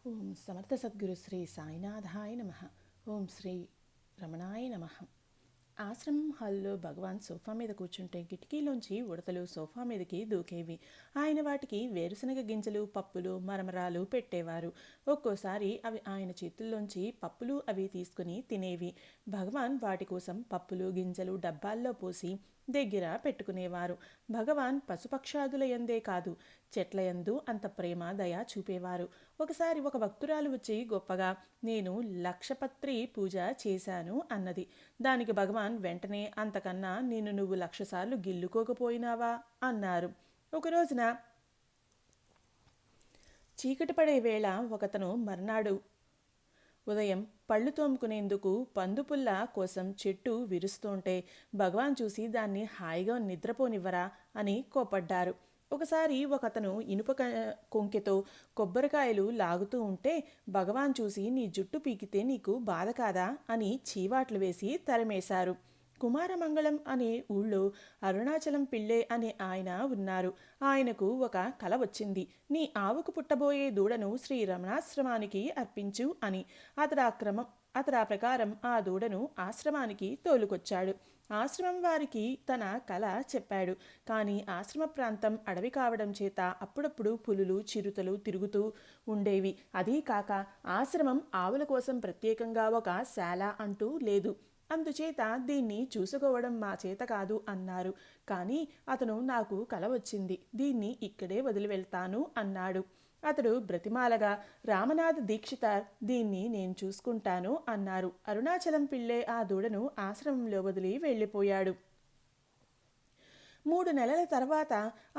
ఓం సమర్థ సద్గురు శ్రీ సాయినాథాయ నమః. ఓం శ్రీ రమణాయ నమః. ఆశ్రమం హాల్లో భగవాన్ సోఫా మీద కూర్చుంటే కిటికీలోంచి ఉడతలు సోఫా మీదకి దూకేవి. ఆయన వాటికి వేరుశనగ గింజలు, పప్పులు, మరమరాలు పెట్టేవారు. ఒక్కోసారి అవి ఆయన చేతుల్లోంచి పప్పులు అవి తీసుకుని తినేవి. భగవాన్ వాటి కోసం పప్పులు గింజలు డబ్బాల్లో పోసి దగ్గర పెట్టుకునేవారు. భగవాన్ పశుపక్షాదుల యందే కాదు, చెట్ల యందు అంత ప్రేమ దయ చూపేవారు. ఒకసారి ఒక భక్తురాలు వచ్చి గొప్పగా, నేను లక్షపత్రి పూజ చేశాను అన్నది. దానికి భగవాన్ వెంటనే, అంతకన్నా నిన్ను నువ్వు 1,00,000 సార్లు గిల్లుకోకపోయినావా అన్నారు. ఒక రోజున చీకటి పడే వేళ ఒకతను మర్నాడు ఉదయం పళ్ళు తోముకునేందుకు పందుపుల్ల కోసం చెట్టు విరుస్తుంటే భగవాన్ చూసి దాన్ని హాయిగా నిద్రపోనివ్వరా అని కోపడ్డారు. ఒకసారి ఒకతను ఇనుప కొంకెతో కొబ్బరికాయలు లాగుతూ ఉంటే భగవాన్ చూసి, నీ జుట్టు పీకితే నీకు బాధ కాదా అని చీవాట్లు వేసి తరిమేశారు. కుమారమంగళం అనే ఊళ్ళో అరుణాచలం పిళ్ళే అనే ఆయన ఉన్నారు. ఆయనకు ఒక కల వచ్చింది. నీ ఆవుకు పుట్టబోయే దూడను శ్రీ రమణాశ్రమానికి అర్పించు అని. అతడు ఆ ప్రకారం ఆ దూడను ఆశ్రమానికి తోలుకొచ్చాడు. ఆశ్రమం వారికి తన కల చెప్పాడు. కానీ ఆశ్రమ ప్రాంతం అడవి కావడం చేత అప్పుడప్పుడు పులులు, చిరుతలు తిరుగుతూ ఉండేవి. అదీ కాక ఆశ్రమం ఆవుల కోసం ప్రత్యేకంగా ఒక శాల అంటూ లేదు. అందుచేత దీన్ని చూసుకోవడం మా చేత కాదు అన్నారు. కానీ అతను, నాకు కల వచ్చింది, దీన్ని ఇక్కడే వదిలి వెళ్తాను అన్నాడు. అతడు బ్రతిమాలగా, రామనాథ దీక్షితార్, దీన్ని నేను చూసుకుంటాను అన్నారు. అరుణాచలం పిళ్ళే ఆ దూడను ఆశ్రమంలో వదిలి వెళ్ళిపోయాడు. 3 నెలల తర్వాత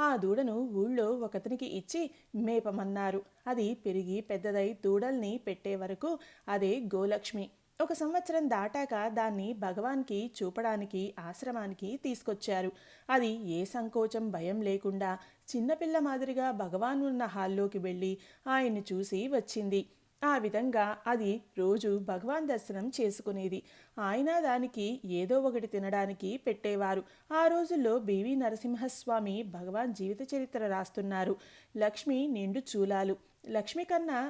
ఆ దూడను ఊళ్ళో ఒకతనికి ఇచ్చి మేపమన్నారు. అది పెరిగి పెద్దదై దూడల్ని పెట్టే వరకు అదే గోలక్ష్మి. 1 సంవత్సరం దాటాక దాన్ని భగవాన్కి చూపడానికి ఆశ్రమానికి తీసుకొచ్చారు. అది ఏ సంకోచం భయం లేకుండా చిన్నపిల్ల మాదిరిగా భగవాన్ ఉన్న హాల్లోకి వెళ్ళి ఆయన్ని చూసి వచ్చింది. ఆ విధంగా అది రోజు భగవాన్ దర్శనం చేసుకునేది. ఆయన దానికి ఏదో ఒకటి తినడానికి పెట్టేవారు. ఆ రోజుల్లో బివి నరసింహస్వామి భగవాన్ జీవిత చరిత్ర రాస్తున్నారు. లక్ష్మి నిండు చూలాలు. లక్ష్మి కన్నా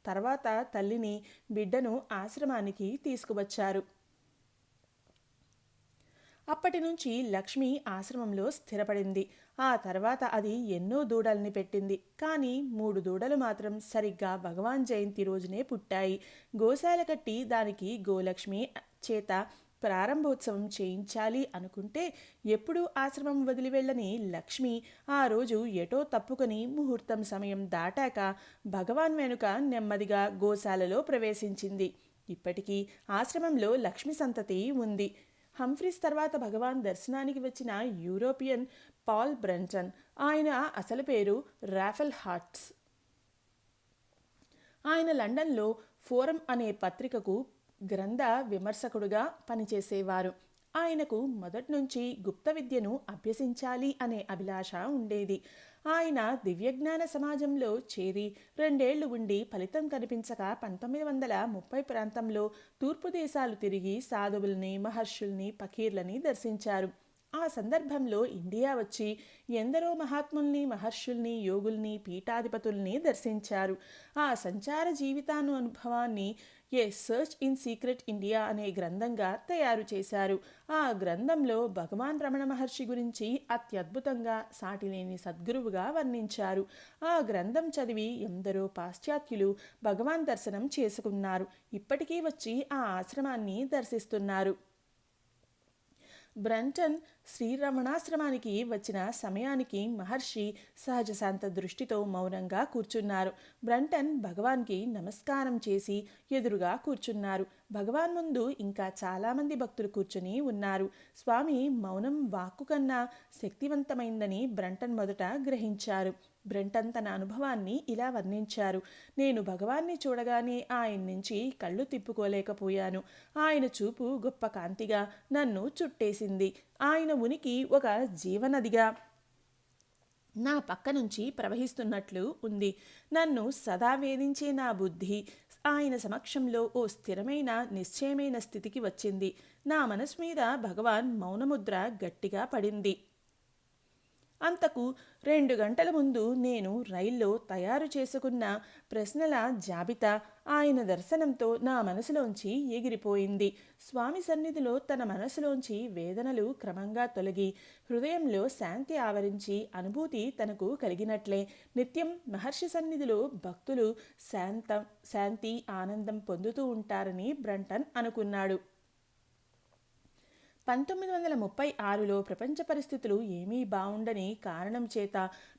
తర్వాత తల్లిని, బిడ్డను ఆశ్రమానికి తీసుకువచ్చారు. అప్పటి నుంచి లక్ష్మి ఆశ్రమంలో స్థిరపడింది. ఆ తర్వాత అది ఎన్నో దూడల్ని పెట్టింది. కానీ 3 దూడలు మాత్రం సరిగ్గా భగవాన్ జయంతి రోజునే పుట్టాయి. గోశాల కట్టి దానికి గోలక్ష్మి చేత ప్రారంభోత్సవం చేయించాలి అనుకుంటే ఎప్పుడూ ఆశ్రమం వదిలి వెళ్ళని లక్ష్మి ఆ రోజు ఎటో తప్పుకొని ముహూర్తం సమయం దాటాక భగవాన్ వెనుక నెమ్మదిగా గోశాలలో ప్రవేశించింది. ఇప్పటికీ ఆశ్రమంలో లక్ష్మి సంతతి ఉంది. హంఫ్రీస్ తర్వాత భగవాన్ దర్శనానికి వచ్చిన యూరోపియన్ పాల్ బ్రంటన్. ఆయన అసలు పేరు రాఫెల్ హార్ట్స్. ఆయన లండన్లో ఫోరం అనే పత్రికకు గ్రంథ విమర్శకుడుగా పనిచేసేవారు. ఆయనకు మొదటి నుంచి గుప్త విద్యను అభ్యసించాలి అనే అభిలాష ఉండేది. ఆయన దివ్యజ్ఞాన సమాజంలో చేరి 2 ఏళ్లు ఉండి ఫలితం కనిపించక 1930 ప్రాంతంలో తూర్పు దేశాలు తిరిగి సాధువుల్ని, మహర్షుల్ని, ఫకీర్లని దర్శించారు. ఆ సందర్భంలో ఇండియా వచ్చి ఎందరో మహాత్ముల్ని, మహర్షుల్ని, యోగుల్ని, పీఠాధిపతుల్ని దర్శించారు. ఆ సంచార జీవితాను అనుభవాన్ని ఏ సర్చ్ ఇన్ సీక్రెట్ ఇండియా అనే గ్రంథంగా తయారు చేశారు. ఆ గ్రంథంలో భగవాన్ రమణ మహర్షి గురించి అత్యద్భుతంగా సాటిలేని సద్గురువుగా వర్ణించారు. ఆ గ్రంథం చదివి ఎందరో పాశ్చాత్యులు భగవాన్ దర్శనం చేసుకున్నారు. ఇప్పటికీ వచ్చి ఆ ఆశ్రమాన్ని దర్శిస్తున్నారు. బ్రంటన్ శ్రీరమణాశ్రమానికి వచ్చిన సమయానికి మహర్షి సహజశాంత దృష్టితో మౌనంగా కూర్చున్నారు. బ్రంటన్ భగవాన్కి నమస్కారం చేసి ఎదురుగా కూర్చున్నారు. భగవాన్ ముందు ఇంకా చాలామంది భక్తులు కూర్చుని ఉన్నారు. స్వామి మౌనం వాక్కు కన్నా శక్తివంతమైందని బ్రంటన్ మొదట గ్రహించారు. బ్రంటన్ తన అనుభవాన్ని ఇలా వర్ణించారు. నేను భగవాన్ని చూడగానే ఆయన నుంచి కళ్ళు తిప్పుకోలేకపోయాను. ఆయన చూపు గొప్ప కాంతిగా నన్ను చుట్టేసింది. ఆయన ఉనికి ఒక జీవనదిగా నా పక్క నుంచి ప్రవహిస్తున్నట్లు ఉంది. నన్ను సదా వేధించే నా బుద్ధి ఆయన సమక్షంలో ఓ స్థిరమైన, నిశ్చయమైన స్థితికి వచ్చింది. నా మనసు మీద భగవాన్ మౌనముద్ర గట్టిగా పడింది. అంతకు 2 గంటల ముందు నేను రైల్లో తయారు చేసుకున్న ప్రశ్నల జాబితా ఆయన దర్శనంతో నా మనసులోంచి ఎగిరిపోయింది. స్వామి సన్నిధిలో తన మనసులోంచి వేదనలు క్రమంగా తొలగి హృదయంలో శాంతి ఆవరించి అనుభూతి తనకు కలిగినట్లే నిత్యం మహర్షి సన్నిధిలో భక్తులు శాంతి ఆనందం పొందుతూ ఉంటారని బ్రంటన్ అనుకున్నాడు. 1936లో ప్రపంచ పరిస్థితులు ఏమీ బావుండని కారణం చేత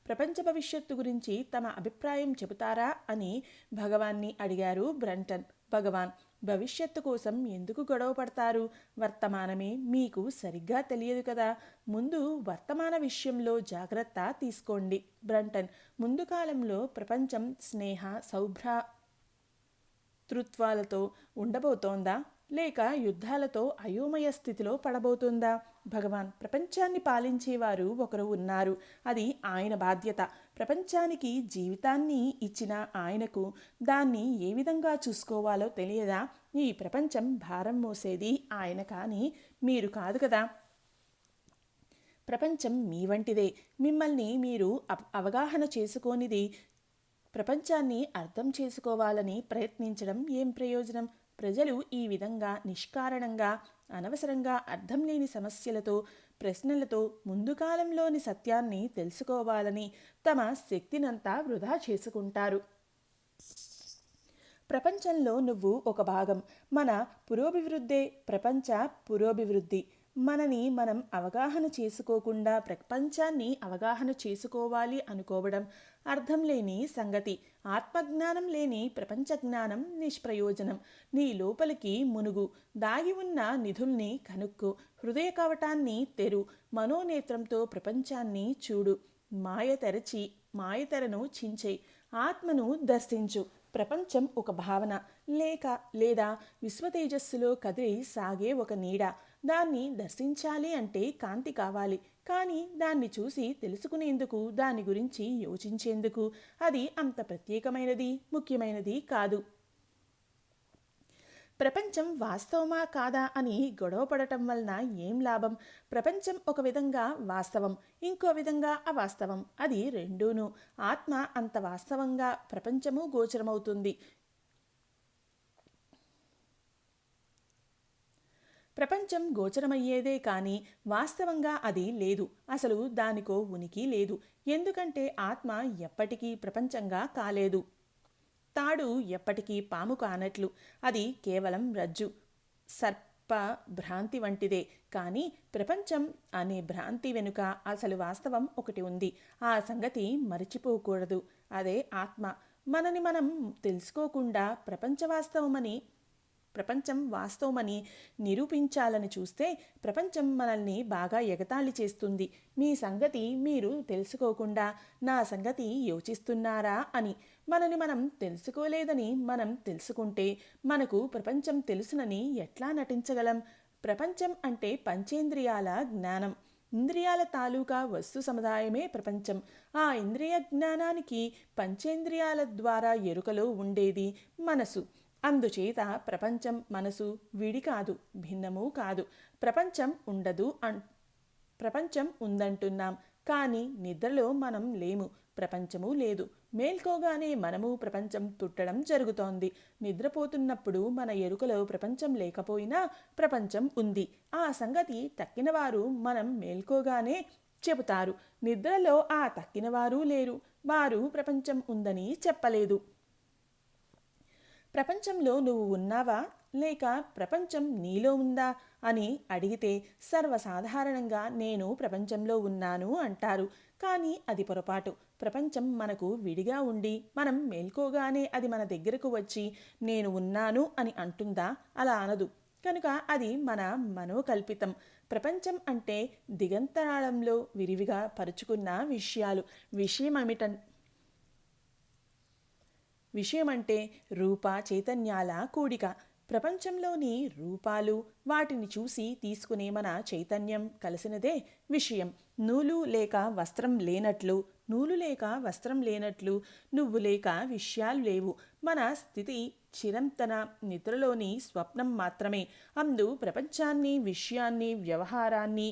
ప్రపంచ భవిష్యత్తు గురించి తమ అభిప్రాయం చెబుతారా అని భగవాన్ని అడిగారు బ్రంటన్. భగవాన్, భవిష్యత్తు కోసం ఎందుకు గొడవ పడతారు? వర్తమానమే మీకు సరిగ్గా తెలియదు కదా. ముందు వర్తమాన విషయంలో జాగ్రత్త తీసుకోండి. బ్రంటన్, ముందు కాలంలో ప్రపంచం స్నేహ సౌభ్రాతృత్వాలతో ఉండబోతోందా, లేక యుద్ధాలతో అయోమయ స్థితిలో పడబోతుందా? భగవాన్, ప్రపంచాన్ని పాలించేవారు ఒకరు ఉన్నారు. అది ఆయన బాధ్యత. ప్రపంచానికి జీవితాన్ని ఇచ్చిన ఆయనకు దాన్ని ఏ విధంగా చూసుకోవాలో తెలియదా? ఈ ప్రపంచం భారం మోసేది ఆయన కానీ మీరు కాదు కదా. ప్రపంచం మీ వంటిదే. మిమ్మల్ని మీరు అవగాహన చేసుకోనిది. ప్రపంచాన్ని అర్థం చేసుకోవాలని ప్రయత్నించడం ఏం ప్రయోజనం? ప్రజలు ఈ విధంగా నిష్కారణంగా అనవసరంగా అర్థం లేని సమస్యలతో ప్రశ్నలతో ముందు కాలంలోని సత్యాన్ని తెలుసుకోవాలని తమ శక్తినంతా వృధా చేసుకుంటారు. ప్రపంచంలో నువ్వు ఒక భాగం. మన పురోభివృద్ధే ప్రపంచ పురోభివృద్ధి. మనని మనం అవగాహన చేసుకోకుండా ప్రపంచాన్ని అవగాహన చేసుకోవాలి అనుకోవడం అర్థం లేని సంగతి. ఆత్మజ్ఞానం లేని ప్రపంచ జ్ఞానం నిష్ప్రయోజనం. నీ లోపలికి మునుగు, దాగి ఉన్న నిధుల్ని కనుక్కో, హృదయ కవటాన్ని తెరు, మనోనేత్రంతో ప్రపంచాన్ని చూడు, మాయతెరను చించే, ఆత్మను దర్శించు. ప్రపంచం ఒక భావన లేదా విశ్వతేజస్సులో కదిలి సాగే ఒక నీడ. దాన్ని దర్శించాలి అంటే కాంతి కావాలి. కానీ దాన్ని చూసి తెలుసుకునేందుకు, దాని గురించి యోచించేందుకు అది అంత ప్రత్యేకమైనది, ముఖ్యమైనది కాదు. ప్రపంచం వాస్తవమా కాదా అని గొడవపడటం వలన ఏం లాభం? ప్రపంచం ఒక విధంగా వాస్తవం, ఇంకో విధంగా అవాస్తవం. అది రెండూను. ఆత్మ అంత వాస్తవంగా ప్రపంచము గోచరమవుతుంది. ప్రపంచం గోచరమయ్యేదే కానీ వాస్తవంగా అది లేదు. అసలు దానికో ఉనికి లేదు. ఎందుకంటే ఆత్మ ఎప్పటికీ ప్రపంచంగా కాలేదు. తాడు ఎప్పటికీ పాము కానట్లు. అది కేవలం రజ్జు, సర్ప భ్రాంతి వంటిదే. కానీ ప్రపంచం అనే భ్రాంతి వెనుక అసలు వాస్తవం ఒకటి ఉంది. ఆ సంగతి మరిచిపోకూడదు. అదే ఆత్మ. మనని మనం తెలుసుకోకుండా ప్రపంచం వాస్తవమని నిరూపించాలని చూస్తే ప్రపంచం మనల్ని బాగా ఎగతాళి చేస్తుంది. మీ సంగతి మీరు తెలుసుకోకుండా నా సంగతి యోచిస్తున్నారా అని. మనని మనం తెలుసుకోలేదని మనం తెలుసుకుంటే మనకు ప్రపంచం తెలుసునని ఎట్లా నటించగలం? ప్రపంచం అంటే పంచేంద్రియాల జ్ఞానం. ఇంద్రియాల తాలూకా వస్తు సముదాయమే ప్రపంచం. ఆ ఇంద్రియ జ్ఞానానికి పంచేంద్రియాల ద్వారా ఎరుకలో ఉండేది మనసు. అందుచేత ప్రపంచం మనసు విడి కాదు, భిన్నము కాదు. ప్రపంచం ఉందంటున్నాం, కానీ నిద్రలో మనం లేము, ప్రపంచము లేదు. మేల్కోగానే మనము ప్రపంచం పుట్టడం జరుగుతోంది. నిద్రపోతున్నప్పుడు మన ఎరుకలో ప్రపంచం లేకపోయినా ప్రపంచం ఉంది. ఆ సంగతి తక్కినవారు మనం మేల్కోగానే చెబుతారు. నిద్రలో ఆ తక్కినవారు లేరు. వారు ప్రపంచం ఉందని చెప్పలేదు. ప్రపంచంలో నువ్వు ఉన్నావా, లేక ప్రపంచం నీలో ఉందా అని అడిగితే సర్వసాధారణంగా నేను ప్రపంచంలో ఉన్నాను అంటారు. కానీ అది పొరపాటు. ప్రపంచం మనకు విడిగా ఉండి మనం మేల్కోగానే అది మన దగ్గరకు వచ్చి నేను ఉన్నాను అని అంటుందా? అలా అనదు. కనుక అది మన మనోకల్పితం. ప్రపంచం అంటే దిగంతరాళంలో విరివిగా పరుచుకున్న విషయాలు. విషయమంటే రూప చైతన్యాల కూడిక. ప్రపంచంలోని రూపాలు, వాటిని చూసి తీసుకునే మన చైతన్యం కలిసినదే విషయం. నూలు లేక వస్త్రం లేనట్లు నువ్వు లేక విషయాలు లేవు. మన స్థితి చిరంతన నిద్రలోని స్వప్నం మాత్రమే. అందు ప్రపంచాన్ని, విషయాన్ని, వ్యవహారాన్ని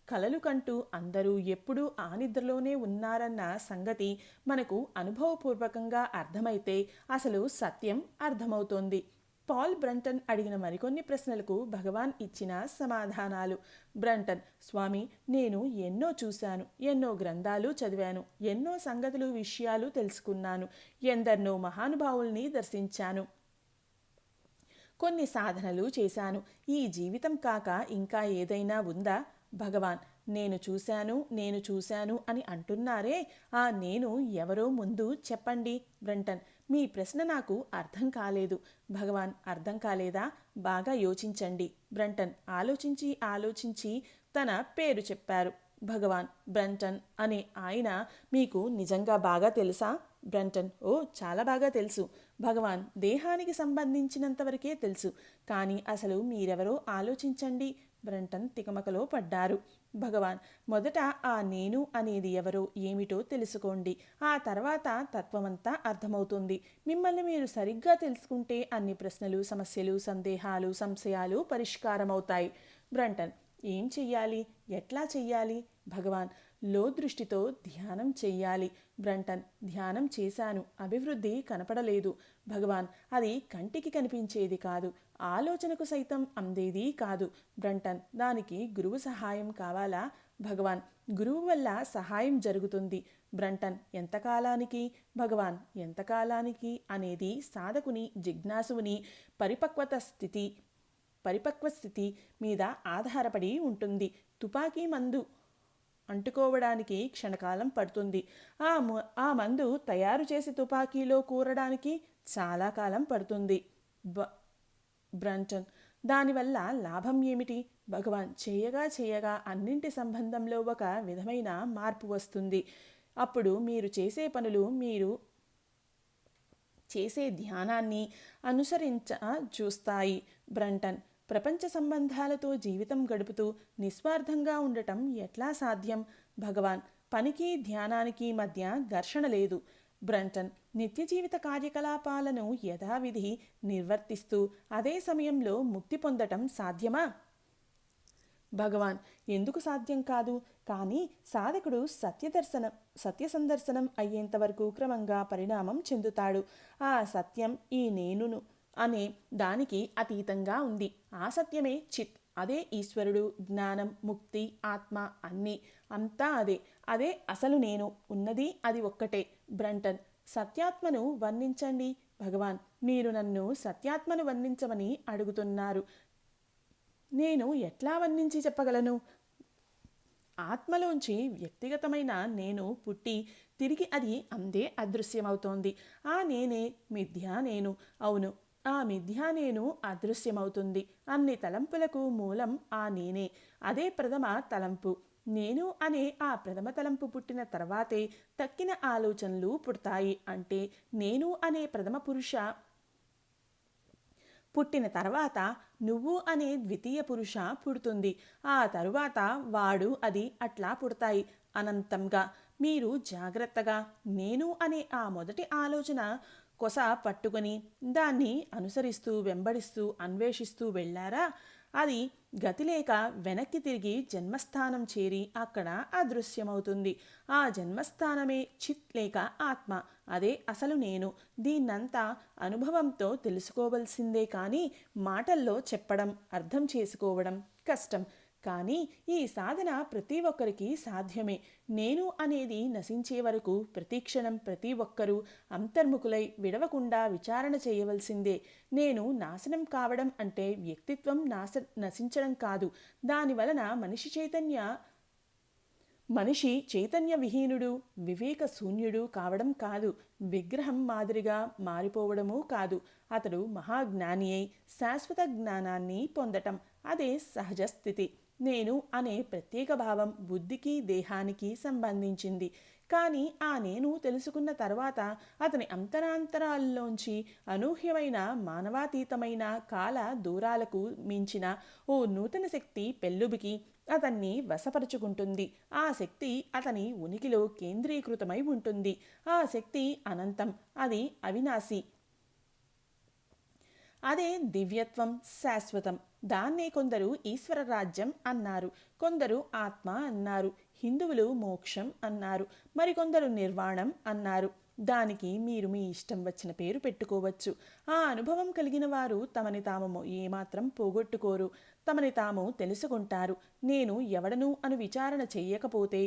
కలలు కంటూ అందరూ ఎప్పుడూ ఆ నిద్రలోనే ఉన్నారన్న సంగతి మనకు అనుభవపూర్వకంగా అర్థమైతే అసలు సత్యం అర్థమవుతోంది. పాల్ బ్రంటన్ అడిగిన మరికొన్ని ప్రశ్నలకు భగవాన్ ఇచ్చిన సమాధానాలు. బ్రంటన్: స్వామి, నేను ఎన్నో చూశాను, ఎన్నో గ్రంథాలు చదివాను, ఎన్నో సంగతులు విషయాలు తెలుసుకున్నాను, ఎందరినో మహానుభావుల్ని దర్శించాను, కొన్ని సాధనలు చేశాను. ఈ జీవితం కాక ఇంకా ఏదైనా ఉందా? భగవాన్: నేను చూశాను అని అంటున్నారే, ఆ నేను ఎవరో ముందు చెప్పండి. బ్రంటన్: మీ ప్రశ్న నాకు అర్థం కాలేదు. భగవాన్: అర్థం కాలేదా? బాగా యోచించండి. బ్రంటన్ ఆలోచించి తన పేరు చెప్పారు. భగవాన్: బ్రంటన్ అనే ఆయన మీకు నిజంగా బాగా తెలుసా? బ్రంటన్: ఓ, చాలా బాగా తెలుసు. భగవాన్: దేహానికి సంబంధించినంతవరకే తెలుసు, కానీ అసలు మీరెవరో ఆలోచించండి. బ్రంటన్ తికమకలో పడ్డారు. భగవాన్: మొదట ఆ నేను అనేది ఎవరో ఏమిటో తెలుసుకోండి, ఆ తర్వాత తత్వమంతా అర్థమవుతుంది. మిమ్మల్ని మీరు సరిగ్గా తెలుసుకుంటే అన్ని ప్రశ్నలు, సమస్యలు, సందేహాలు, సంశయాలు పరిష్కారమవుతాయి. బ్రంటన్: ఏం చెయ్యాలి? ఎట్లా చెయ్యాలి? భగవాన్: లోదృష్టితో ధ్యానం చెయ్యాలి. బ్రంటన్: ధ్యానం చేశాను, అభివృద్ధి కనపడలేదు. భగవాన్: అది కంటికి కనిపించేది కాదు, ఆలోచనకు సైతం అందేది కాదు. బ్రంటన్: దానికి గురువు సహాయం కావాలా? భగవాన్: గురువు వల్ల సహాయం జరుగుతుంది. బ్రంటన్: ఎంతకాలానికి? భగవాన్: ఎంతకాలానికి అనేది సాధకుని, జిజ్ఞాసుని పరిపక్వ స్థితి మీద ఆధారపడి ఉంటుంది. తుపాకీ మందు అంటుకోవడానికి క్షణకాలం పడుతుంది. ఆ మందు తయారు చేసి తుపాకీలో కూరడానికి చాలా కాలం పడుతుంది. బ్రంటన్: దానివల్ల లాభం ఏమిటి? భగవాన్: చేయగా అన్నింటి సంబంధంలో ఒక విధమైన మార్పు వస్తుంది. అప్పుడు మీరు చేసే పనులు, మీరు చేసే ధ్యానాన్ని అనుసరించ చూస్తాయి. బ్రంటన్: ప్రపంచ సంబంధాలతో జీవితం గడుపుతూ నిస్వార్థంగా ఉండటం ఎట్లా సాధ్యం? భగవాన్: పనికి ధ్యానానికి మధ్య ఘర్షణ లేదు. బ్రంటన్: నిత్య జీవిత కార్యకలాపాలను యథావిధి నిర్వర్తిస్తూ అదే సమయంలో ముక్తి పొందటం సాధ్యమా? భగవాన్: ఎందుకు సాధ్యం కాదు? కానీ సాధకుడు సత్య సందర్శనం అయ్యేంతవరకు క్రమంగా పరిణామం చెందుతాడు. ఆ సత్యం ఈ నేనును అనే దానికి అతీతంగా ఉంది. ఆ సత్యమే చిత్. అదే ఈశ్వరుడు, జ్ఞానం, ముక్తి, ఆత్మ, అంతా అదే అసలు నేను. ఉన్నది అది ఒక్కటే. బ్రంటన్: సత్యాత్మను వర్ణించండి. భగవాన్: మీరు నన్ను సత్యాత్మను వర్ణించమని అడుగుతున్నారు. నేను ఎట్లా వర్ణించి చెప్పగలను? ఆత్మలోంచి వ్యక్తిగతమైన నేను పుట్టి తిరిగి అది అందే అదృశ్యమవుతోంది. ఆ నేనే మిథ్యా నేను. అవును, ఆ మిథ్యా నేను అదృశ్యమవుతుంది. అన్ని తలంపులకు మూలం ఆ నేనే. అదే ప్రథమ తలంపు. నేను అనే ఆ ప్రథమ తలంపు పుట్టిన తర్వాతే తక్కిన ఆలోచనలు పుడతాయి. అంటే నేను అనే ప్రథమ పురుష పుట్టిన తర్వాత నువ్వు అనే ద్వితీయ పురుష పుడుతుంది. ఆ తరువాత వాడు, అది అట్లా పుడతాయి అనంతంగా. మీరు జాగ్రత్తగా నేను అనే ఆ మొదటి ఆలోచన కొస పట్టుకొని దాన్ని అనుసరిస్తూ, వెంబడిస్తూ, అన్వేషిస్తూ వెళ్ళారా? అది గతిలేక వెనక్కి తిరిగి జన్మస్థానం చేరి అక్కడ అదృశ్యమవుతుంది. ఆ జన్మస్థానమే చిత్ లేక ఆత్మ. అదే అసలు నేను. దీన్నంతా అనుభవంతో తెలుసుకోవలసిందే కానీ మాటల్లో చెప్పడం, అర్థం చేసుకోవడం కష్టం. కానీ ఈ సాధన ప్రతి ఒక్కరికి సాధ్యమే. నేను అనేది నశించే వరకు ప్రతిక్షణం ప్రతి ఒక్కరూ అంతర్ముఖులై విడవకుండా విచారణ చేయవలసిందే. నేను నాశనం కావడం అంటే వ్యక్తిత్వం నశించడం కాదు. దానివలన మనిషి చైతన్య విహీనుడు, వివేక శూన్యుడు కావడం కాదు. విగ్రహం మాదిరిగా మారిపోవడమూ కాదు. అతడు మహాజ్ఞాని అయి శాశ్వత జ్ఞానాన్ని పొందటం. అదే సహజ స్థితి. నేను అనే ప్రత్యేక భావం బుద్ధికి, దేహానికి సంబంధించింది. కానీ ఆ నేను తెలుసుకున్న తర్వాత అతని అంతరాంతరాల్లోంచి అనూహ్యమైన, మానవాతీతమైన, కాల దూరాలకు మించిన ఓ నూతన శక్తి పెల్లుబికి అతన్ని వశపరుచుకుంటుంది. ఆ శక్తి అతని ఉనికిలో కేంద్రీకృతమై ఉంటుంది. ఆ శక్తి అనంతం. అది అవినాశి. అదే దివ్యత్వం, శాశ్వతం. దాన్నే కొందరు ఈశ్వర రాజ్యం అన్నారు, కొందరు ఆత్మ అన్నారు, హిందువులు మోక్షం అన్నారు, మరికొందరు నిర్వాణం అన్నారు. దానికి మీరు మీ ఇష్టం వచ్చిన పేరు పెట్టుకోవచ్చు. ఆ అనుభవం కలిగిన వారు తమని తాము ఏమాత్రం పోగొట్టుకోరు, తమని తాము తెలుసుకుంటారు. నేను ఎవడను అను విచారణ చెయ్యకపోతే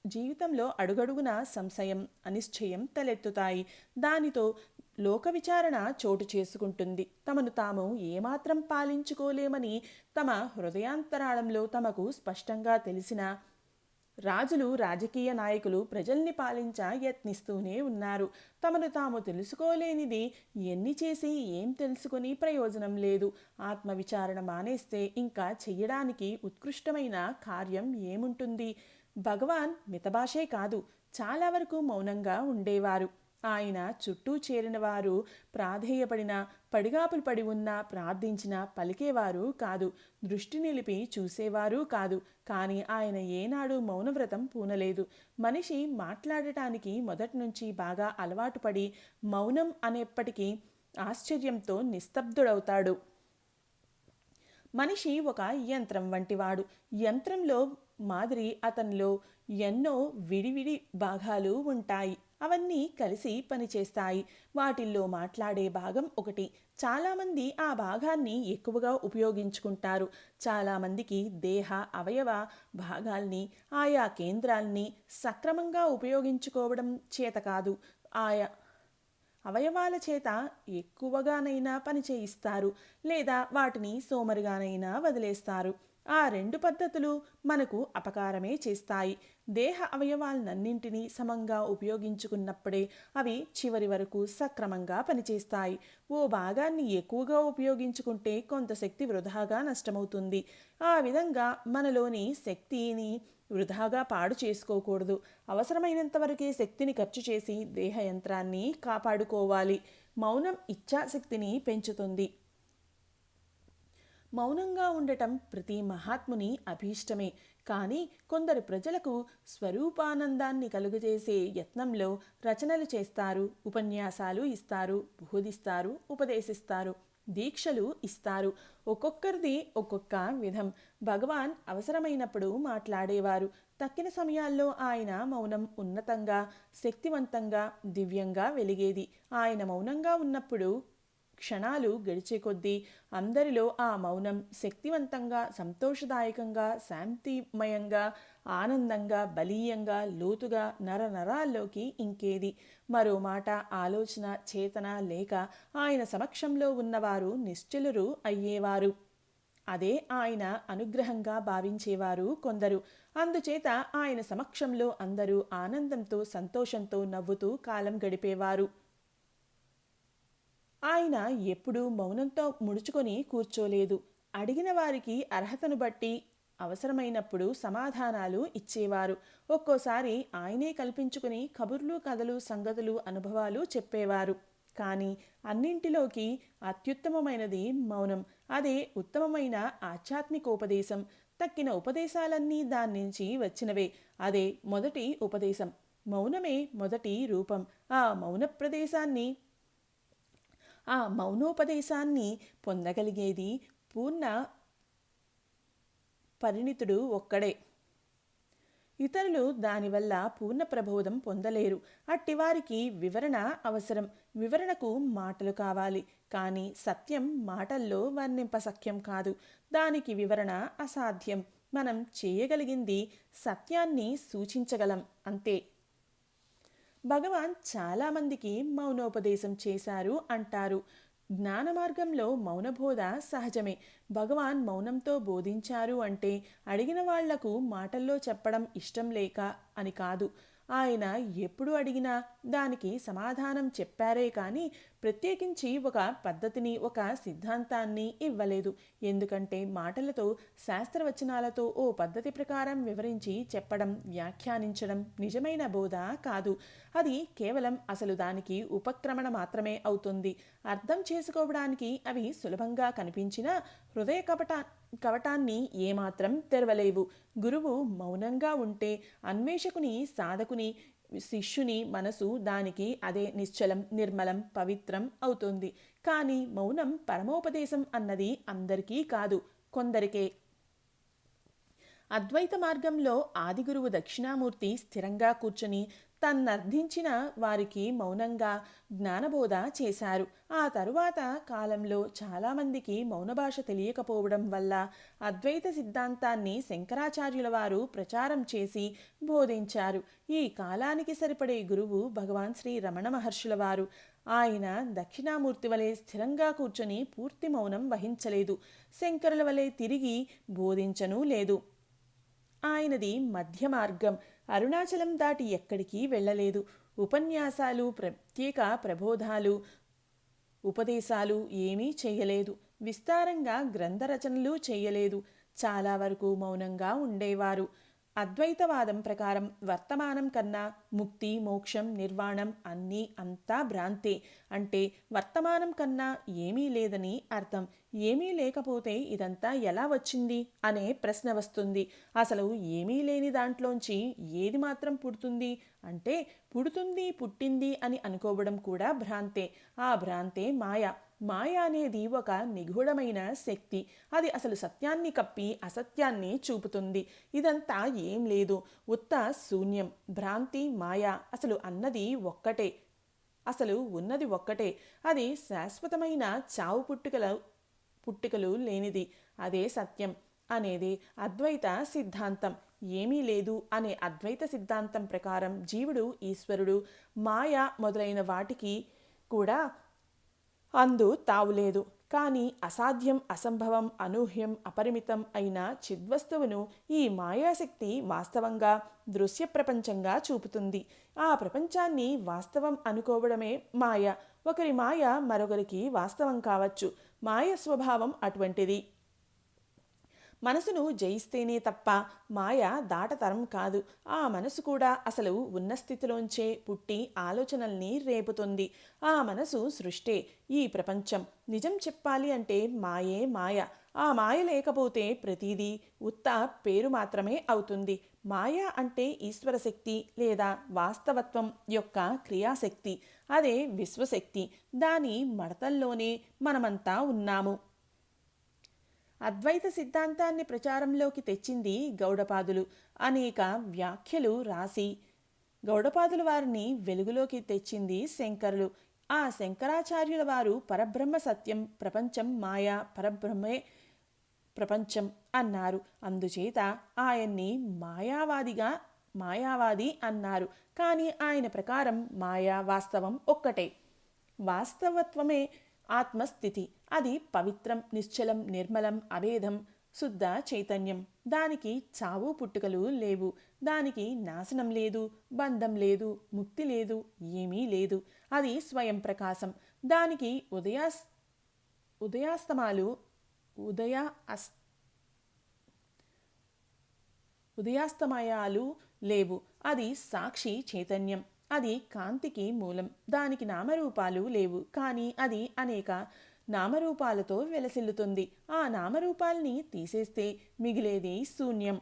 జీవితంలో అడుగడుగున సంశయం, అనిశ్చయం తలెత్తుతాయి. దానితో లోక విచారణ చోటు చేసుకుంటుంది. తమను తాము ఏమాత్రం పాలించుకోలేమని తమ హృదయాంతరాళంలో తమకు స్పష్టంగా తెలిసిన రాజులు, రాజకీయ నాయకులు ప్రజల్ని యత్నిస్తూనే ఉన్నారు. తమను తాము తెలుసుకోలేనిది ఎన్ని చేసి ఏం తెలుసుకుని ప్రయోజనం లేదు. ఆత్మవిచారణ మానేస్తే ఇంకా చెయ్యడానికి ఉత్కృష్టమైన కార్యం ఏముంటుంది? భగవాన్ మితభాషే కాదు, చాలా వరకు మౌనంగా ఉండేవారు. ఆయన చుట్టూ చేరిన వారు ప్రాధేయపడినా, పడిగాపులు పడి ఉన్నా, ప్రార్థించినా పలికేవారు కాదు, దృష్టి నిలిపి చూసేవారు కాదు. కానీ ఆయన ఏనాడు మౌనవ్రతం పూనలేదు. మనిషి మాట్లాడటానికి మొదటి నుంచి బాగా అలవాటు పడి మౌనం అనేప్పటికీ ఆశ్చర్యంతో నిస్తబ్దుడవుతాడు. మనిషి ఒక యంత్రం వంటివాడు. యంత్రంలో మాదిరి అతనిలో ఎన్నో విడివిడి భాగాలు ఉంటాయి. అవన్నీ కలిసి పనిచేస్తాయి. వాటిల్లో మాట్లాడే భాగం ఒకటి. చాలామంది ఆ భాగాన్ని ఎక్కువగా ఉపయోగించుకుంటారు. చాలామందికి దేహ అవయవ భాగాల్ని, ఆయా కేంద్రాల్ని సక్రమంగా ఉపయోగించుకోవడం చేత కాదు. ఆయా అవయవాల చేత ఎక్కువగానైనా పని చేయిస్తారు, లేదా వాటిని సోమరిగానైనా వదిలేస్తారు. ఆ రెండు పద్ధతులు మనకు అపకారమే చేస్తాయి. దేహ అవయవాలన్నింటినీ సమంగా ఉపయోగించుకున్నప్పుడే అవి చివరి వరకు సక్రమంగా పనిచేస్తాయి. ఓ భాగాన్ని ఎక్కువగా ఉపయోగించుకుంటే కొంత శక్తి వృధాగా నష్టమవుతుంది. ఆ విధంగా మనలోని శక్తిని వృధాగా పాడు చేసుకోకూడదు. అవసరమైనంత వరకే శక్తిని ఖర్చు చేసి దేహ యంత్రాన్ని కాపాడుకోవాలి. మౌనం ఇచ్ఛాశక్తిని పెంచుతుంది. మౌనంగా ఉండటం ప్రతి మహాత్ముని అభీష్టమే. కానీ కొందరు ప్రజలకు స్వరూపానందాన్ని కలుగజేసే యత్నంలో రచనలు చేస్తారు, ఉపన్యాసాలు ఇస్తారు, బోధిస్తారు, ఉపదేశిస్తారు, దీక్షలు ఇస్తారు. ఒక్కొక్కరిది ఒక్కొక్క విధం. భగవాన్ అవసరమైనప్పుడు మాట్లాడేవారు. తక్కిన సమయాల్లో ఆయన మౌనం ఉన్నతంగా, శక్తివంతంగా, దివ్యంగా వెలిగేది. ఆయన మౌనంగా ఉన్నప్పుడు క్షణాలు గడిచే కొద్దీ అందరిలో ఆ మౌనం శక్తివంతంగా, సంతోషదాయకంగా, శాంతిమయంగా, ఆనందంగా, బలీయంగా, లోతుగా నరనరాల్లోకి ఇంకేది. మరో మాట, ఆలోచన, చేతన లేక ఆయన సమక్షంలో ఉన్నవారు నిశ్చలురు అయ్యేవారు. అదే ఆయన అనుగ్రహంగా భావించేవారు కొందరు. అందుచేత ఆయన సమక్షంలో అందరూ ఆనందంతో, సంతోషంతో, నవ్వుతూ కాలం గడిపేవారు. ఆయన ఎప్పుడూ మౌనంతో ముడుచుకొని కూర్చోలేదు. అడిగిన వారికి అర్హతను బట్టి అవసరమైనప్పుడు సమాధానాలు ఇచ్చేవారు. ఒక్కోసారి ఆయనే కల్పించుకుని కబుర్లు, కథలు, సంగతులు, అనుభవాలు చెప్పేవారు. కానీ అన్నింటిలోకి అత్యుత్తమమైనది మౌనం. అదే ఉత్తమమైన ఆధ్యాత్మికోపదేశం. తక్కిన ఉపదేశాలన్నీ దాని నుంచి వచ్చినవే. అదే మొదటి ఉపదేశం. మౌనమే మొదటి రూపం. ఆ మౌనోపదేశాన్ని పొందగలిగేది పూర్ణ పరిణితుడు ఒక్కడే. ఇతరులు దానివల్ల పూర్ణ ప్రబోధం పొందలేరు. అట్టివారికి వివరణ అవసరం. వివరణకు మాటలు కావాలి. కానీ సత్యం మాటల్లో వర్ణింపశక్యం కాదు. దానికి వివరణ అసాధ్యం. మనం చేయగలిగింది సత్యాన్ని సూచించగలం, అంతే. భగవాన్ చాలామందికి మౌనోపదేశం చేశారు అంటారు. జ్ఞాన మార్గంలో మౌనబోధ సహజమే. భగవాన్ మౌనంతో బోధించారు అంటే అడిగిన వాళ్లకు మాటల్లో చెప్పడం ఇష్టం లేక అని కాదు. ఆయన ఎప్పుడు అడిగినా దానికి సమాధానం చెప్పారే కానీ ప్రత్యేకించి ఒక పద్ధతిని, ఒక సిద్ధాంతాన్ని ఇవ్వలేదు. ఎందుకంటే మాటలతో, శాస్త్రవచనాలతో ఓ పద్ధతి ప్రకారం వివరించి చెప్పడం, వ్యాఖ్యానించడం నిజమైన బోధ కాదు. అది కేవలం అసలు దానికి ఉపక్రమణ మాత్రమే అవుతుంది. అర్థం చేసుకోవడానికి అవి సులభంగా కనిపించినా హృదయ కవటాన్ని ఏమాత్రం తెరవలేవు. గురువు మౌనంగా ఉంటే అన్వేషకుని, సాధకుని శిష్యుని మనసు దానికి అదే నిశ్చలం, నిర్మలం, పవిత్రం అవుతుంది. కానీ మౌనం పరమోపదేశం అన్నది అందరికీ కాదు, కొందరికే. అద్వైత మార్గంలో ఆదిగురువు దక్షిణామూర్తి స్థిరంగా కూర్చుని తన్నర్థించిన వారికి మౌనంగా జ్ఞానబోధ చేశారు. ఆ తరువాత కాలంలో చాలామందికి మౌన భాష తెలియకపోవడం వల్ల అద్వైత సిద్ధాంతాన్ని శంకరాచార్యుల వారు ప్రచారం చేసి బోధించారు. ఈ కాలానికి సరిపడే గురువు భగవాన్ శ్రీ రమణ మహర్షుల వారు. ఆయన దక్షిణామూర్తి వలె స్థిరంగా కూర్చొని పూర్తి మౌనం వహించలేదు. శంకరుల వలె తిరిగి బోధించనూ లేదు. ఆయనది మధ్య మార్గం. అరుణాచలం దాటి ఎక్కడికి వెళ్ళలేదు. ఉపన్యాసాలు, ప్రత్యేక ప్రబోధాలు, ఉపదేశాలు ఏమీ చేయలేదు. విస్తారంగా గ్రంథ రచనలు చేయలేదు. చాలా వరకు మౌనంగా ఉండేవారు. అద్వైతవాదం ప్రకారం వర్తమానం కన్నా ముక్తి, మోక్షం, నిర్వాణం అన్నీ అంతా భ్రాంతే. అంటే వర్తమానం కన్నా ఏమీ లేదని అర్థం. ఏమీ లేకపోతే ఇదంతా ఎలా వచ్చింది అనే ప్రశ్న వస్తుంది. అసలు ఏమీ లేని దాంట్లోంచి ఏది మాత్రం పుడుతుంది అంటే పుడుతుంది, పుట్టింది అని అనుకోవడం కూడా భ్రాంతే. ఆ భ్రాంతే మాయ. మాయ అనేది ఒక నిగూఢమైన శక్తి. అది అసలు సత్యాన్ని కప్పి అసత్యాన్ని చూపుతుంది. ఇదంతా ఏం లేదు, ఉత్త శూన్యం. భ్రాంతి, మాయ అసలు అన్నది ఒక్కటే. అసలు ఉన్నది ఒక్కటే. అది శాశ్వతమైన చావు పుట్టుకలు లేనిది. అదే సత్యం అనేది అద్వైత సిద్ధాంతం. ఏమీ లేదు అనే అద్వైత సిద్ధాంతం ప్రకారం జీవుడు, ఈశ్వరుడు, మాయ మొదలైన వాటికి కూడా అందు తావులేదు. కానీ అసాధ్యం, అసంభవం, అనూహ్యం, అపరిమితం అయిన చిద్వస్తువును ఈ మాయాశక్తి వాస్తవంగా దృశ్య ప్రపంచంగా చూపుతుంది. ఆ ప్రపంచాన్ని వాస్తవం అనుకోవడమే మాయ. ఒకరి మాయ మరొకరికి వాస్తవం కావచ్చు. మాయ స్వభావం అటువంటిది. మనసును జయిస్తేనే తప్ప మాయ దాటతరం కాదు. ఆ మనసు కూడా అసలు ఉన్న స్థితిలోంచే పుట్టి ఆలోచనల్ని రేపుతుంది. ఆ మనసు సృష్టే, ఈ ప్రపంచం. నిజం చెప్పాలి అంటే మాయే మాయ. ఆ మాయ లేకపోతే ప్రతిదీ ఉత్త పేరు మాత్రమే అవుతుంది. మాయ అంటే ఈశ్వరశక్తి లేదా వాస్తవత్వం యొక్క క్రియాశక్తి. అదే విశ్వశక్తి. దాని మడతల్లోనే మనమంతా ఉన్నాము. అద్వైత సిద్ధాంతాన్ని ప్రచారంలోకి తెచ్చింది గౌడపాదులు. అనేక వ్యాఖ్యలు రాసి గౌడపాదుల వారిని వెలుగులోకి తెచ్చింది శంకరులు. ఆ శంకరాచార్యుల వారు పరబ్రహ్మ సత్యం, ప్రపంచం మాయ, పరబ్రహ్మే ప్రపంచం అన్నారు. అందుచేత ఆయన్ని మాయావాది అన్నారు. కానీ ఆయన ప్రకారం మాయా వాస్తవం ఒక్కటే. వాస్తవత్వమే ఆత్మస్థితి. అది పవిత్రం, నిశ్చలం, నిర్మలం, అభేదం, శుద్ధ చైతన్యం. దానికి చావు పుట్టుకలు లేవు. దానికి నాశనం లేదు, బంధం లేదు, ముక్తి లేదు, ఏమీ లేదు. అది స్వయం ప్రకాశం. దానికి ఉదయాస్తమయాలు లేవు. అది సాక్షి చైతన్యం. అది కాంతికి మూలం. దానికి నామరూపాలు లేవు. కానీ అది అనేక నామరూపాలతో వెలసిల్లుతుంది. ఆ నామరూపాల్ని తీసేస్తే మిగిలేది శూన్యం.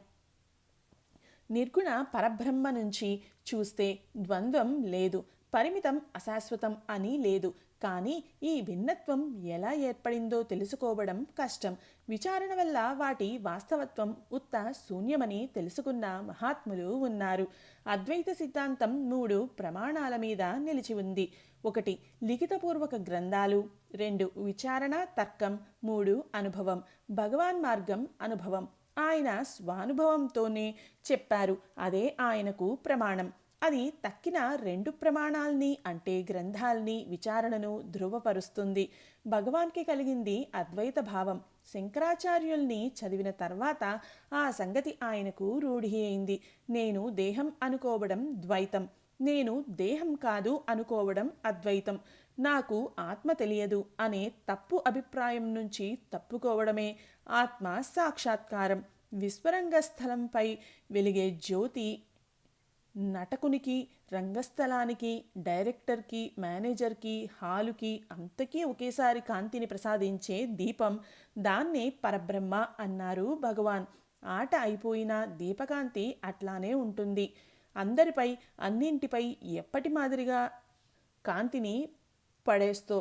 నిర్గుణ పరబ్రహ్మ నుంచి చూస్తే ద్వంద్వం లేదు, పరిమితం, అశాశ్వతం అని లేదు. కానీ ఈ భిన్నత్వం ఎలా ఏర్పడిందో తెలుసుకోవడం కష్టం. విచారణ వల్ల వాటి వాస్తవత్వం ఉత్త శూన్యమని తెలుసుకున్న మహాత్ములు ఉన్నారు. అద్వైత సిద్ధాంతం 3 ప్రమాణాల మీద నిలిచి ఉంది. 1 లిఖితపూర్వక గ్రంథాలు, 2 విచారణ తర్కం, 3 అనుభవం. భగవాన్ మార్గం అనుభవం. ఆయన స్వానుభవంతోనే చెప్పారు. అదే ఆయనకు ప్రమాణం. అది తక్కిన 2 ప్రమాణాల్ని అంటే గ్రంథాల్ని, విచారణను ధృవపరుస్తుంది. భగవాన్కి కలిగింది అద్వైత భావం. శంకరాచార్యుల్ని చదివిన తర్వాత ఆ సంగతి ఆయనకు రూఢి అయింది. నేను దేహం అనుకోవడం ద్వైతం, నేను దేహం కాదు అనుకోవడం అద్వైతం, నాకు ఆత్మ తెలియదు అనే తప్పు అభిప్రాయం నుంచి తప్పుకోవడమే ఆత్మ సాక్షాత్కారం. విశ్వరంగ స్థలంపై వెలిగే జ్యోతి నటకునికి, రంగస్థలానికి, డైరెక్టర్కి, మేనేజర్కి, హాలుకి అంతకీ ఒకేసారి కాంతిని ప్రసాదించే దీపం. దాన్నే పరబ్రహ్మ అన్నారు భగవాన్. ఆట అయిపోయినా దీపకాంతి అట్లానే ఉంటుంది. అందరిపై అన్నింటిపై ఎప్పటి మాదిరిగా కాంతిని పడేస్తో.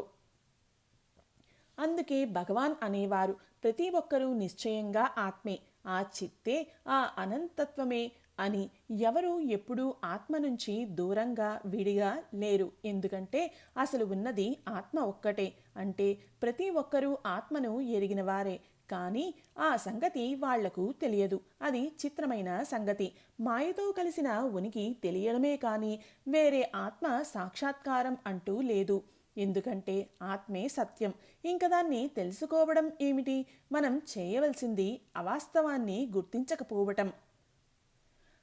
అందుకే భగవాన్ అనేవారు, ప్రతి ఒక్కరూ నిశ్చయంగా ఆత్మే, ఆ చిత్తే ఆ అనంతత్వమే అని. ఎవరు ఎప్పుడూ ఆత్మ నుంచి దూరంగా విడిగా లేరు. ఎందుకంటే అసలు ఉన్నది ఆత్మ ఒక్కటే. అంటే ప్రతి ఒక్కరూ ఆత్మను ఎరిగిన వారే. కానీ ఆ సంగతి వాళ్లకు తెలియదు. అది చిత్రమైన సంగతి. మాయతో కలిసిన ఉనికి తెలియడమే కానీ వేరే ఆత్మ సాక్షాత్కారం అంటూ లేదు. ఎందుకంటే ఆత్మే సత్యం. ఇంక దాన్ని తెలుసుకోవడం ఏమిటి? మనం చేయవలసింది అవాస్తవాన్ని గుర్తించకపోవటం.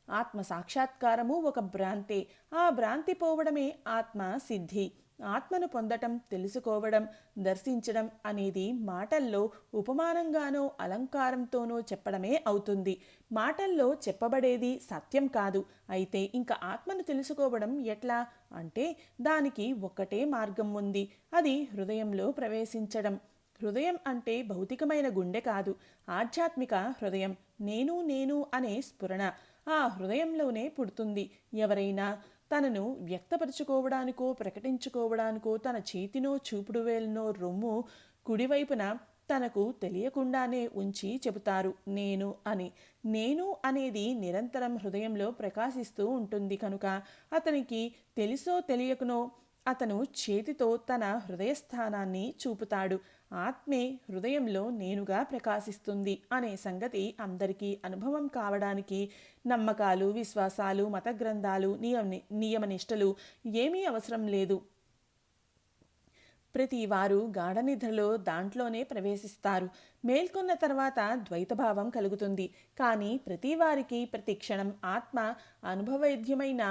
ఆత్మ సాక్షాత్కారము ఒక భ్రాంతే. ఆ భ్రాంతి పోవడమే ఆత్మ సిద్ధి. ఆత్మను పొందటం, తెలుసుకోవడం, దర్శించడం అనేది మాటల్లో ఉపమానంగానో అలంకారంతోనో చెప్పడమే అవుతుంది. మాటల్లో చెప్పబడేది సత్యం కాదు. అయితే ఇంకా ఆత్మను తెలుసుకోవడం ఎట్లా అంటే దానికి ఒక్కటే మార్గం ఉంది. అది హృదయంలో ప్రవేశించడం. హృదయం అంటే భౌతికమైన గుండె కాదు, ఆధ్యాత్మిక హృదయం. నేను నేను అనే స్ఫురణ ఆ హృదయంలోనే పుడుతుంది. ఎవరైనా తనను వ్యక్తపరుచుకోవడానికో ప్రకటించుకోవడానికో తన చేతినో చూపుడు వేలునో రొమ్ము కుడివైపున తనకు తెలియకుండానే ఉంచి చెబుతారు నేను అని. నేను అనేది నిరంతరం హృదయంలో ప్రకాశిస్తూ ఉంటుంది కనుక అతనికి తెలుసో తెలియకునో అతను చేతితో తన హృదయస్థానాన్ని చూపుతాడు. ఆత్మే హృదయంలో నేనుగా ప్రకాశిస్తుంది అనే సంగతి అందరికీ అనుభవం కావడానికి నమ్మకాలు, విశ్వాసాలు, మత గ్రంథాలు, నియమనిష్టలు ఏమీ అవసరం లేదు. ప్రతి వారు గాఢనిద్రలో దాంట్లోనే ప్రవేశిస్తారు. మేల్కొన్న తర్వాత ద్వైతభావం కలుగుతుంది. కానీ ప్రతి వారికి ప్రతి క్షణం ఆత్మ అనుభవైద్యమైన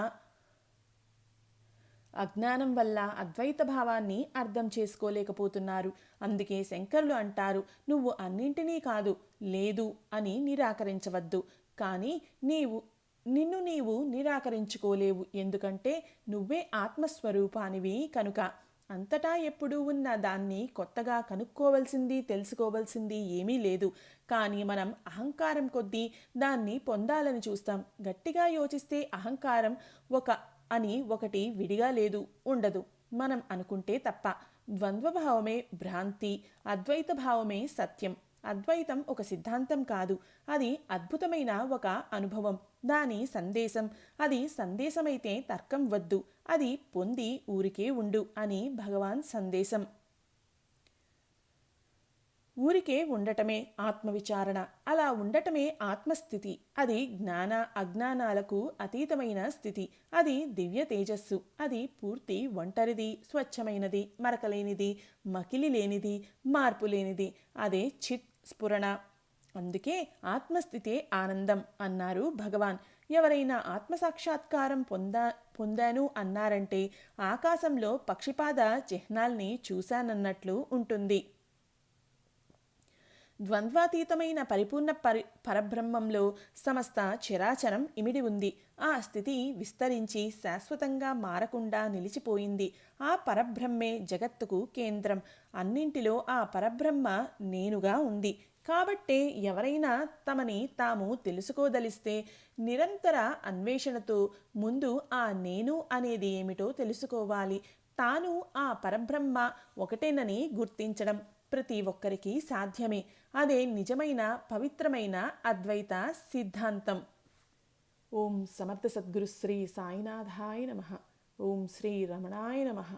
అజ్ఞానం వల్ల అద్వైత భావాన్ని అర్థం చేసుకోలేకపోతున్నారు. అందుకే శంకరులు అంటారు, నువ్వు అన్నింటినీ కాదు, లేదు అని నిరాకరించవద్దు. కానీ నిన్ను నీవు నిరాకరించుకోలేవు. ఎందుకంటే నువ్వే ఆత్మస్వరూపానివి కనుక. అంతటా ఎప్పుడూ ఉన్న దాన్ని కొత్తగా కనుక్కోవలసింది, తెలుసుకోవలసింది ఏమీ లేదు. కానీ మనం అహంకారం కొద్దీ దాన్ని పొందాలని చూస్తాం. గట్టిగా యోచిస్తే అహంకారం ఒకటి విడిగా లేదు, ఉండదు. మనం అనుకుంటే తప్ప. ద్వంద్వభావమే భ్రాంతి, అద్వైత భావమే సత్యం. అద్వైతం ఒక సిద్ధాంతం కాదు, అది అద్భుతమైన ఒక అనుభవం. దాని సందేశం, అది సందేశమైతే తర్కం వద్దు, అది పొంది ఊరికే ఉండు అని భగవాన్ సందేశం. ఊరికే ఉండటమే ఆత్మవిచారణ. అలా ఉండటమే ఆత్మస్థితి. అది జ్ఞాన అజ్ఞానాలకు అతీతమైన స్థితి. అది దివ్య తేజస్సు. అది పూర్తి ఒంటరిది, స్వచ్ఛమైనది, మరకలేనిది, మకిలి లేనిది, మార్పు లేనిది. అదే చిత్ స్ఫురణ. అందుకే ఆత్మస్థితే ఆనందం అన్నారు భగవాన్. ఎవరైనా ఆత్మసాక్షాత్కారం పొందాను అన్నారంటే ఆకాశంలో పక్షిపాద చిహ్నాల్ని చూశానన్నట్లు ఉంటుంది. ద్వంద్వాతీతమైన పరిపూర్ణ పరబ్రహ్మంలో సమస్త చరాచరం ఇమిడి ఉంది. ఆ స్థితి విస్తరించి శాశ్వతంగా మారకుండా నిలిచిపోయింది. ఆ పరబ్రహ్మే జగత్తుకు కేంద్రం. అన్నింటిలో ఆ పరబ్రహ్మ నేనుగా ఉంది. కాబట్టే ఎవరైనా తమని తాము తెలుసుకోదలిస్తే నిరంతర అన్వేషణతో ముందు ఆ నేను అనేది ఏమిటో తెలుసుకోవాలి. తాను ఆ పరబ్రహ్మ ఒకటేనని గుర్తించడం ప్రతి ఒక్కరికి సాధ్యమే. అదే నిజమైన పవిత్రమైన అద్వైత సిద్ధాంతం. ఓం సమర్థ సద్గురు శ్రీ సాయినాథాయ నమః. ఓం శ్రీ రమణాయ నమః.